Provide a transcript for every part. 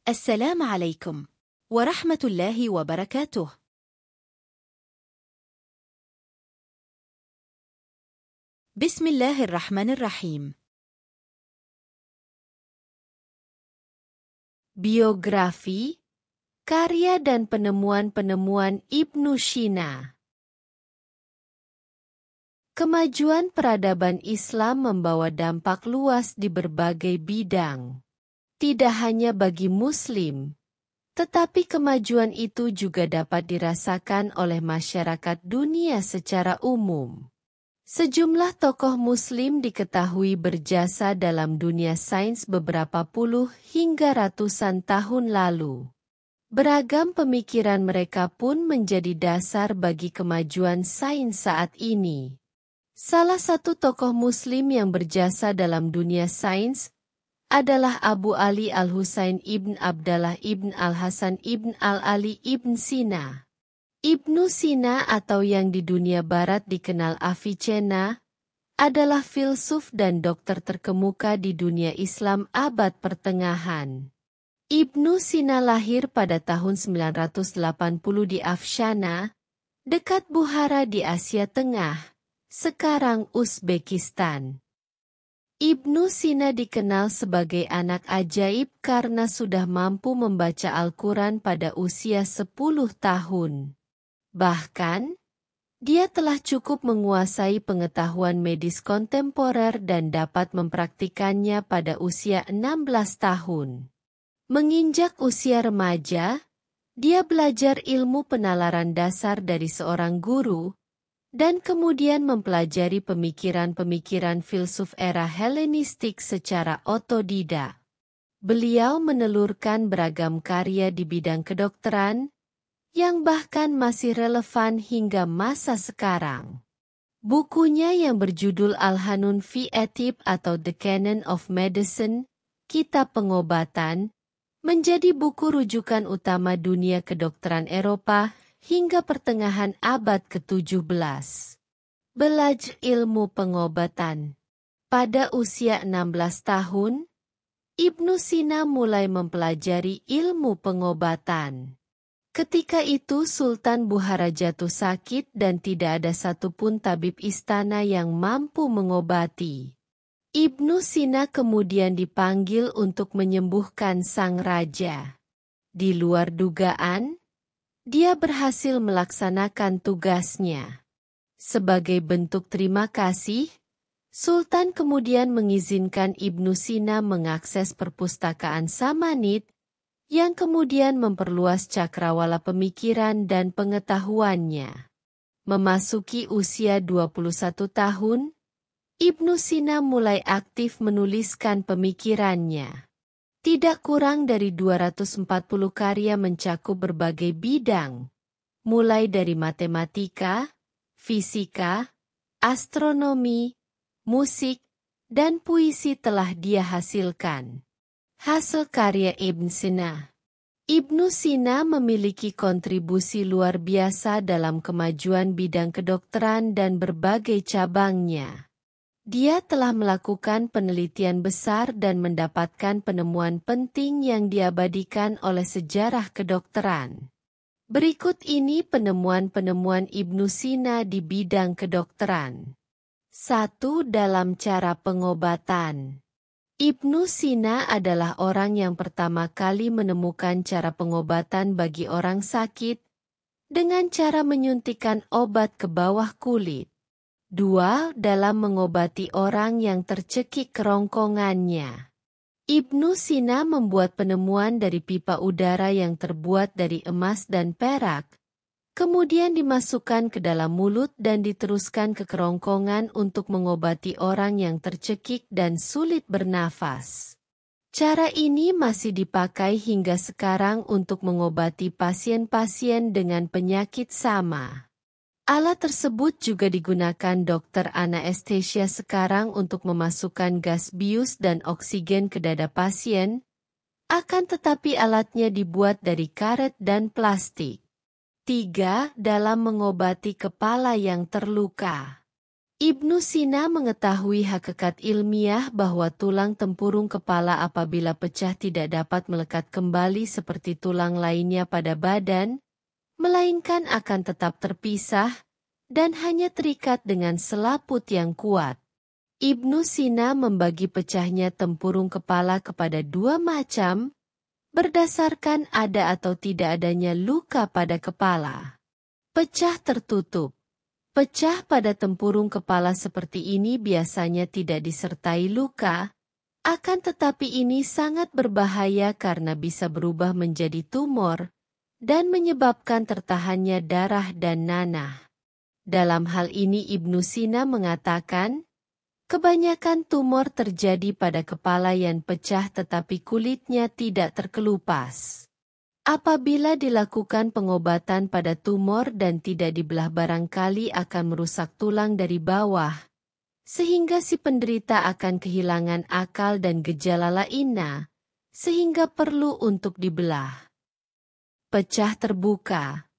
السلام عليكم ورحمة الله وبركاته. بسم الله الرحمن الرحيم. Biografi, karya dan penemuan-penemuan Ibnu Sina. Kemajuan peradaban Islam membawa dampak luas di berbagai bidang. Tidak hanya bagi Muslim, tetapi kemajuan itu juga dapat dirasakan oleh masyarakat dunia secara umum. Sejumlah tokoh Muslim diketahui berjasa dalam dunia sains beberapa puluh hingga ratusan tahun lalu. Beragam pemikiran mereka pun menjadi dasar bagi kemajuan sains saat ini. Salah satu tokoh Muslim yang berjasa dalam dunia sains adalah Abu Ali Al-Husain ibn Abdallah ibn Al-Hasan ibn Al-Ali ibn Sina. Ibnu Sina atau yang di dunia barat dikenal Avicenna, adalah filsuf dan dokter terkemuka di dunia Islam abad pertengahan. Ibnu Sina lahir pada tahun 980 di Afshana, dekat Bukhara di Asia Tengah, sekarang Uzbekistan. Ibnu Sina dikenal sebagai anak ajaib karena sudah mampu membaca Al-Quran pada usia 10 tahun. Bahkan, dia telah cukup menguasai pengetahuan medis kontemporer dan dapat mempraktikannya pada usia 16 tahun. Menginjak usia remaja, dia belajar ilmu penalaran dasar dari seorang guru, dan kemudian mempelajari pemikiran-pemikiran filsuf era Helenistik secara otodidak. Beliau menelurkan beragam karya di bidang kedokteran, yang bahkan masih relevan hingga masa sekarang. Bukunya yang berjudul Al-Hanun fi Atib atau The Canon of Medicine, Kitab Pengobatan, menjadi buku rujukan utama dunia kedokteran Eropa hingga pertengahan abad ke-17. Belajar ilmu pengobatan. Pada usia 16 tahun, Ibnu Sina mulai mempelajari ilmu pengobatan. Ketika itu Sultan Bukhara jatuh sakit dan tidak ada satupun tabib istana yang mampu mengobati. Ibnu Sina kemudian dipanggil untuk menyembuhkan sang raja. Di luar dugaan, dia berhasil melaksanakan tugasnya. Sebagai bentuk terima kasih, Sultan kemudian mengizinkan Ibnu Sina mengakses perpustakaan Samanid, yang kemudian memperluas cakrawala pemikiran dan pengetahuannya. Memasuki usia 21 tahun, Ibnu Sina mulai aktif menuliskan pemikirannya. Tidak kurang dari 240 karya mencakup berbagai bidang, mulai dari matematika, fisika, astronomi, musik, dan puisi telah dia hasilkan. Hasil karya Ibn Sina. Ibnu Sina memiliki kontribusi luar biasa dalam kemajuan bidang kedokteran dan berbagai cabangnya. Dia telah melakukan penelitian besar dan mendapatkan penemuan penting yang diabadikan oleh sejarah kedokteran. Berikut ini penemuan-penemuan Ibnu Sina di bidang kedokteran. 1. Dalam cara pengobatan. Ibnu Sina adalah orang yang pertama kali menemukan cara pengobatan bagi orang sakit dengan cara menyuntikkan obat ke bawah kulit. 2. Dalam mengobati orang yang tercekik kerongkongannya. Ibnu Sina membuat penemuan dari pipa udara yang terbuat dari emas dan perak, kemudian dimasukkan ke dalam mulut dan diteruskan ke kerongkongan untuk mengobati orang yang tercekik dan sulit bernafas. Cara ini masih dipakai hingga sekarang untuk mengobati pasien-pasien dengan penyakit sama. Alat tersebut juga digunakan dokter anestesia sekarang untuk memasukkan gas bius dan oksigen ke dada pasien, akan tetapi alatnya dibuat dari karet dan plastik. 3. Dalam mengobati kepala yang terluka. Ibnu Sina mengetahui hakikat ilmiah bahwa tulang tempurung kepala apabila pecah tidak dapat melekat kembali seperti tulang lainnya pada badan, melainkan akan tetap terpisah dan hanya terikat dengan selaput yang kuat. Ibnu Sina membagi pecahnya tempurung kepala kepada dua macam, berdasarkan ada atau tidak adanya luka pada kepala. Pecah tertutup. Pecah pada tempurung kepala seperti ini biasanya tidak disertai luka, akan tetapi ini sangat berbahaya karena bisa berubah menjadi tumor dan menyebabkan tertahannya darah dan nanah. Dalam hal ini Ibnu Sina mengatakan, kebanyakan tumor terjadi pada kepala yang pecah tetapi kulitnya tidak terkelupas. Apabila dilakukan pengobatan pada tumor dan tidak dibelah barangkali akan merusak tulang dari bawah, sehingga si penderita akan kehilangan akal dan gejala lainnya, sehingga perlu untuk dibelah. Pecah terbuka.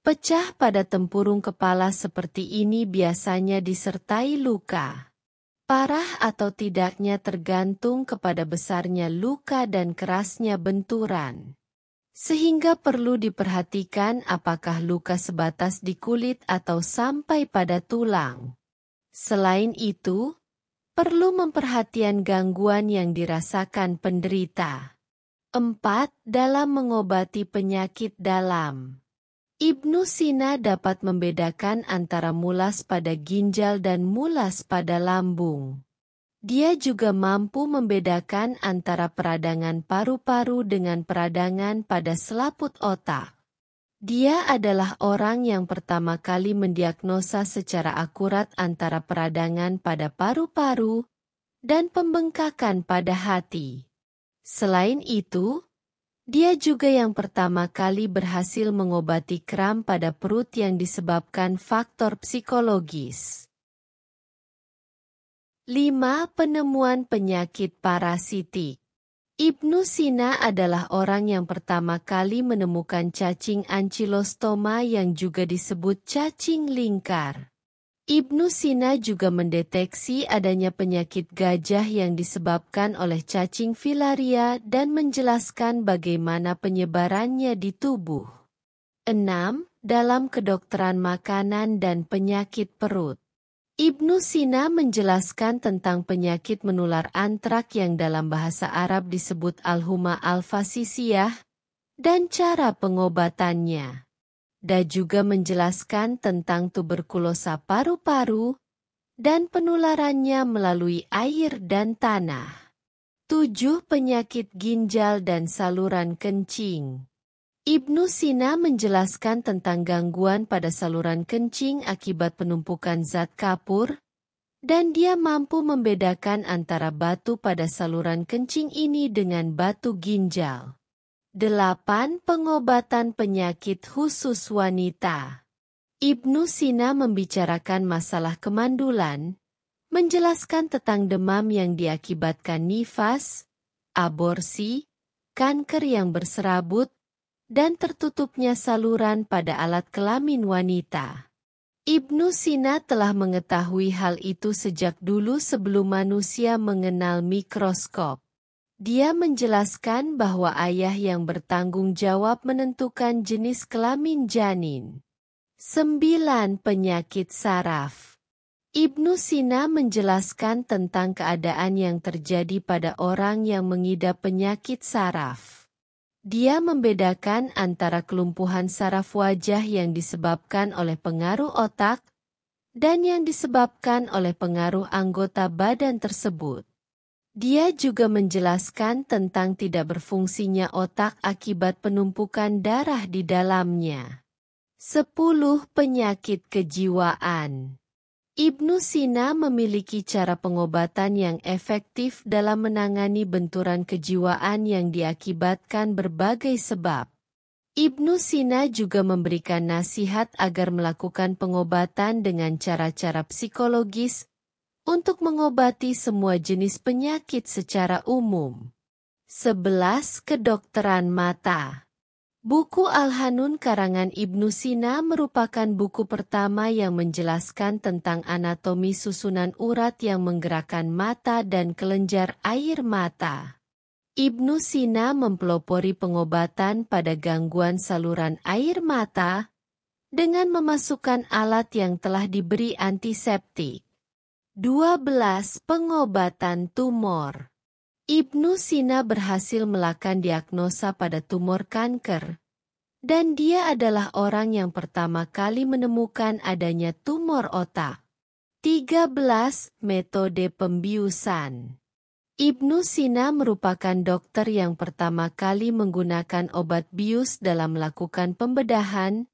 Pecah pada tempurung kepala seperti ini biasanya disertai luka. Parah atau tidaknya tergantung kepada besarnya luka dan kerasnya benturan. Sehingga perlu diperhatikan apakah luka sebatas di kulit atau sampai pada tulang. Selain itu, perlu memperhatikan gangguan yang dirasakan penderita. 4. Dalam mengobati penyakit dalam. Ibnu Sina dapat membedakan antara mulas pada ginjal dan mulas pada lambung. Dia juga mampu membedakan antara peradangan paru-paru dengan peradangan pada selaput otak. Dia adalah orang yang pertama kali mendiagnosa secara akurat antara peradangan pada paru-paru dan pembengkakan pada hati. Selain itu, dia juga yang pertama kali berhasil mengobati kram pada perut yang disebabkan faktor psikologis. 5. Penemuan penyakit parasitik. Ibnu Sina adalah orang yang pertama kali menemukan cacing ankylostoma yang juga disebut cacing lingkar. Ibnu Sina juga mendeteksi adanya penyakit gajah yang disebabkan oleh cacing filaria dan menjelaskan bagaimana penyebarannya di tubuh. 6. Dalam kedokteran makanan dan penyakit perut. Ibnu Sina menjelaskan tentang penyakit menular antrak yang dalam bahasa Arab disebut al-huma al-fasisiyah dan cara pengobatannya. Dan juga menjelaskan tentang tuberkulosa paru-paru dan penularannya melalui air dan tanah. 7. Penyakit ginjal dan saluran kencing. Ibnu Sina menjelaskan tentang gangguan pada saluran kencing akibat penumpukan zat kapur, dan dia mampu membedakan antara batu pada saluran kencing ini dengan batu ginjal. 8. Pengobatan penyakit khusus wanita. Ibnu Sina membicarakan masalah kemandulan, menjelaskan tentang demam yang diakibatkan nifas, aborsi, kanker yang berserabut, dan tertutupnya saluran pada alat kelamin wanita. Ibnu Sina telah mengetahui hal itu sejak dulu sebelum manusia mengenal mikroskop. Dia menjelaskan bahwa ayah yang bertanggung jawab menentukan jenis kelamin janin. 9. Penyakit saraf. Ibnu Sina menjelaskan tentang keadaan yang terjadi pada orang yang mengidap penyakit saraf. Dia membedakan antara kelumpuhan saraf wajah yang disebabkan oleh pengaruh otak dan yang disebabkan oleh pengaruh anggota badan tersebut. Dia juga menjelaskan tentang tidak berfungsinya otak akibat penumpukan darah di dalamnya. 10. Penyakit kejiwaan. Ibnu Sina memiliki cara pengobatan yang efektif dalam menangani benturan kejiwaan yang diakibatkan berbagai sebab. Ibnu Sina juga memberikan nasihat agar melakukan pengobatan dengan cara-cara psikologis untuk mengobati semua jenis penyakit secara umum. 11. Kedokteran mata. Buku Al-Hanun karangan Ibnu Sina merupakan buku pertama yang menjelaskan tentang anatomi susunan urat yang menggerakkan mata dan kelenjar air mata. Ibnu Sina mempelopori pengobatan pada gangguan saluran air mata dengan memasukkan alat yang telah diberi antiseptik. 12. Pengobatan tumor. Ibnu Sina berhasil melakukan diagnosa pada tumor kanker, dan dia adalah orang yang pertama kali menemukan adanya tumor otak. 13. Metode pembiusan. Ibnu Sina merupakan dokter yang pertama kali menggunakan obat bius dalam melakukan pembedahan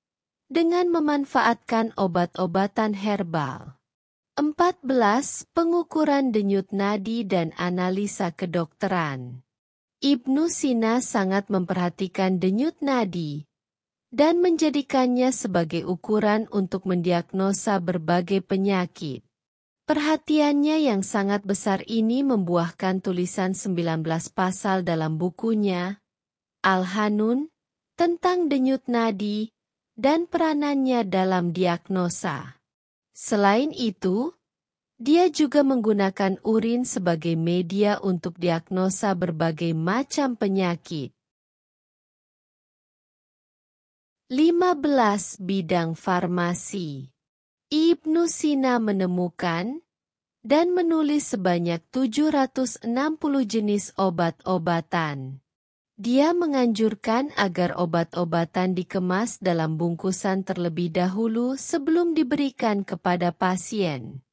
dengan memanfaatkan obat-obatan herbal. 14. Pengukuran denyut nadi dan analisa kedokteran. Ibnu Sina sangat memperhatikan denyut nadi dan menjadikannya sebagai ukuran untuk mendiagnosa berbagai penyakit. Perhatiannya yang sangat besar ini membuahkan tulisan 19 pasal dalam bukunya, Al-Hanun, tentang denyut nadi dan peranannya dalam diagnosa. Selain itu, dia juga menggunakan urin sebagai media untuk diagnosa berbagai macam penyakit. 15. Bidang farmasi. Ibnu Sina menemukan dan menulis sebanyak 760 jenis obat-obatan. Dia menganjurkan agar obat-obatan dikemas dalam bungkusan terlebih dahulu sebelum diberikan kepada pasien.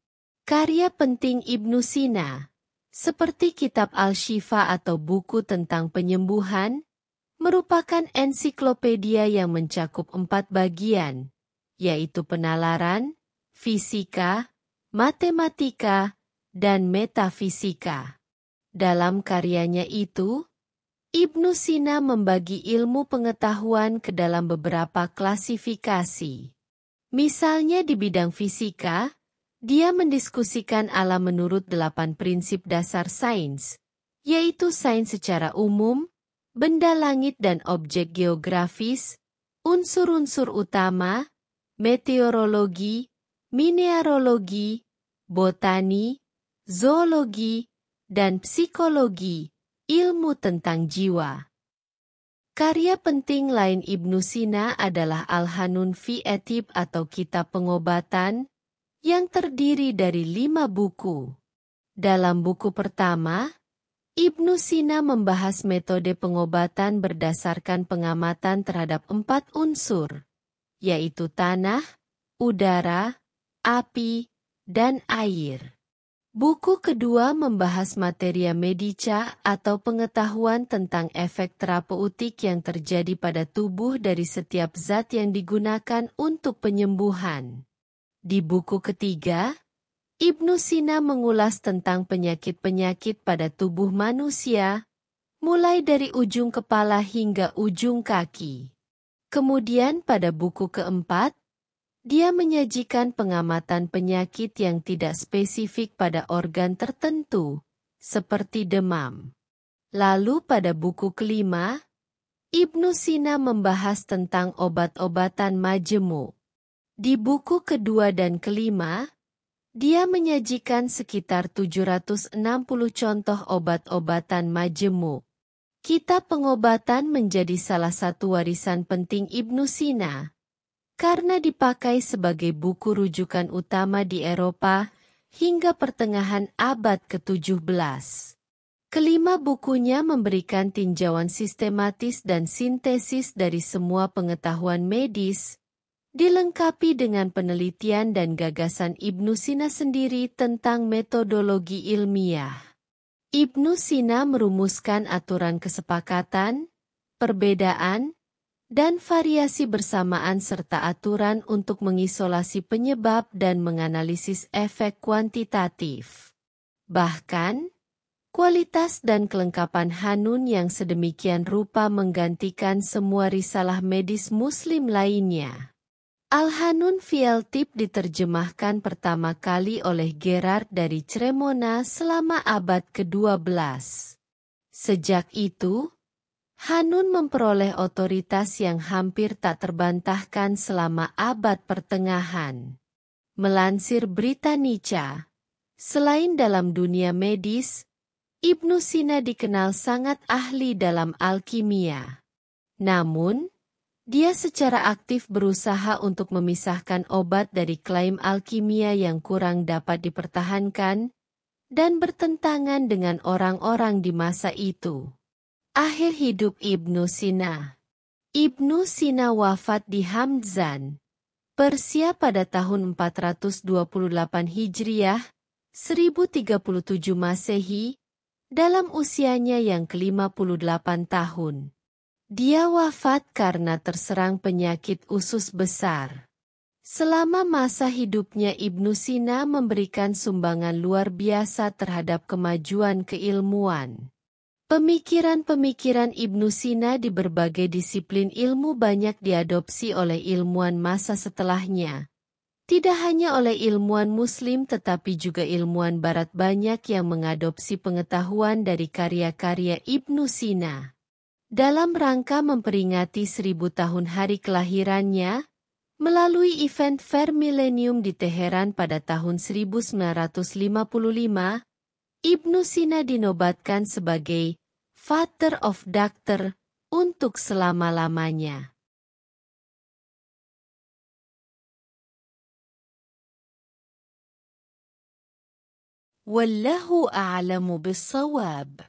Karya penting Ibnu Sina, seperti kitab Al-Shifa atau buku tentang penyembuhan, merupakan ensiklopedia yang mencakup 4 bagian, yaitu penalaran, fisika, matematika, dan metafisika. Dalam karyanya itu, Ibnu Sina membagi ilmu pengetahuan ke dalam beberapa klasifikasi. Misalnya di bidang fisika, dia mendiskusikan alam menurut 8 prinsip dasar sains, yaitu sains secara umum, benda langit dan objek geografis, unsur-unsur utama, meteorologi, mineralogi, botani, zoologi, dan psikologi, ilmu tentang jiwa. Karya penting lain Ibnu Sina adalah Al-Hanun fi Etib atau Kitab Pengobatan, yang terdiri dari 5 buku. Dalam buku pertama, Ibnu Sina membahas metode pengobatan berdasarkan pengamatan terhadap 4 unsur, yaitu tanah, udara, api, dan air. Buku kedua membahas materia medica atau pengetahuan tentang efek terapeutik yang terjadi pada tubuh dari setiap zat yang digunakan untuk penyembuhan. Di buku ketiga, Ibnu Sina mengulas tentang penyakit-penyakit pada tubuh manusia, mulai dari ujung kepala hingga ujung kaki. Kemudian pada buku keempat, dia menyajikan pengamatan penyakit yang tidak spesifik pada organ tertentu, seperti demam. Lalu pada buku kelima, Ibnu Sina membahas tentang obat-obatan majemuk. Di buku kedua dan kelima, dia menyajikan sekitar 760 contoh obat-obatan majemuk. Kitab Pengobatan menjadi salah satu warisan penting Ibnu Sina, karena dipakai sebagai buku rujukan utama di Eropa hingga pertengahan abad ke-17. Kelima bukunya memberikan tinjauan sistematis dan sintesis dari semua pengetahuan medis, dilengkapi dengan penelitian dan gagasan Ibnu Sina sendiri tentang metodologi ilmiah. Ibnu Sina merumuskan aturan kesepakatan, perbedaan, dan variasi bersamaan serta aturan untuk mengisolasi penyebab dan menganalisis efek kuantitatif. Bahkan, kualitas dan kelengkapan Hanun yang sedemikian rupa menggantikan semua risalah medis Muslim lainnya. Al-Hanun fi Etib diterjemahkan pertama kali oleh Gerard dari Cremona selama abad ke-12. Sejak itu, Hanun memperoleh otoritas yang hampir tak terbantahkan selama abad pertengahan. Melansir Britannica, selain dalam dunia medis, Ibnu Sina dikenal sangat ahli dalam alkimia. Namun, dia secara aktif berusaha untuk memisahkan obat dari klaim alkimia yang kurang dapat dipertahankan dan bertentangan dengan orang-orang di masa itu. Akhir hidup Ibnu Sina. Ibnu Sina wafat di Hamzan, Persia pada tahun 428 Hijriah, 1037 Masehi, dalam usianya yang ke-58 tahun. Dia wafat karena terserang penyakit usus besar. Selama masa hidupnya Ibnu Sina memberikan sumbangan luar biasa terhadap kemajuan keilmuan. Pemikiran-pemikiran Ibnu Sina di berbagai disiplin ilmu banyak diadopsi oleh ilmuwan masa setelahnya. Tidak hanya oleh ilmuwan Muslim tetapi juga ilmuwan Barat banyak yang mengadopsi pengetahuan dari karya-karya Ibnu Sina. Dalam rangka memperingati 1000 tahun hari kelahirannya, melalui event Fair Millennium di Teheran pada tahun 1955, Ibnu Sina dinobatkan sebagai Father of Doctor untuk selama-lamanya. والله أعلم بالصواب.